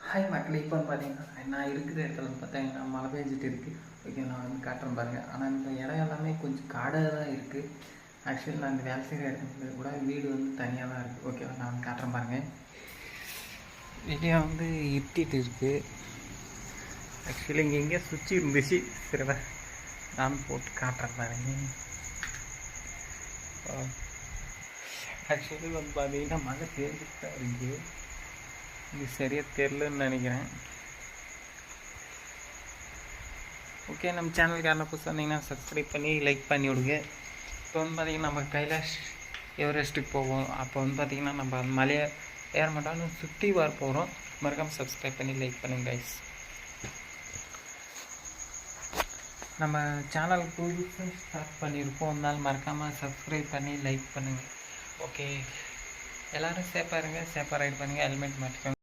Hi மக்களே, இப்போ பார்த்தீங்கன்னா நான் இருக்கிற இடத்துல வந்து பார்த்தீங்கன்னா மழை பெஞ்சிட்டு இருக்குது. ஓகே, நான் வந்து காட்டுறேன் பாருங்கள். ஆனால் இந்த இடம் எல்லாமே கொஞ்சம் காடாக தான் இருக்குது. ஆக்சுவலி நான் இந்த வேலை செய்கிற இடத்துல கூட வீடு வந்து தனியாக தான் இருக்குது. ஓகேவா, நான் வந்து காட்டுறேன் பாருங்கள். வெளியே வந்து இருட்டிட்டு இருக்குது. ஆக்சுவலி இங்கே எங்கேயோ சுவிட்ச் இருந்துச்சு. சரிவா, நான் போட்டு காட்டுறேன் பாருங்க. ஆக்சுவலி வந்து பார்த்தீங்கன்னா மழை பெஞ்சிட்டு தான் இருக்குது. இது சரியாக தெரிலன்னு நினைக்கிறேன். ஓகே, நம்ம சேனலுக்கு யாரும் புதுசாக இருந்தீங்கன்னா சப்ஸ்கிரைப் பண்ணி லைக் பண்ணி விடுங்க. இப்போ வந்து பார்த்திங்கன்னா நம்ம கைலாஷ் எவரெஸ்ட்டுக்கு போவோம். அப்போ வந்து பார்த்திங்கன்னா நம்ம மலையை ஏற மாட்டோம்னு சுற்றி வர போகிறோம். மறக்காமல் சப்ஸ்கிரைப் பண்ணி லைக் பண்ணுங்க கைஸ். நம்ம சேனல் புதுசாக ஸ்டார்ட் பண்ணியிருக்கோம். அதனால் மறக்காமல் சப்ஸ்கிரைப் பண்ணி லைக் பண்ணுங்கள். ஓகே, எல்லோரும் சேஃபாக இருங்க, சேஃபாக ரைட் பண்ணுங்கள், ஹெல்மெட் மாட்டிக்கோங்க.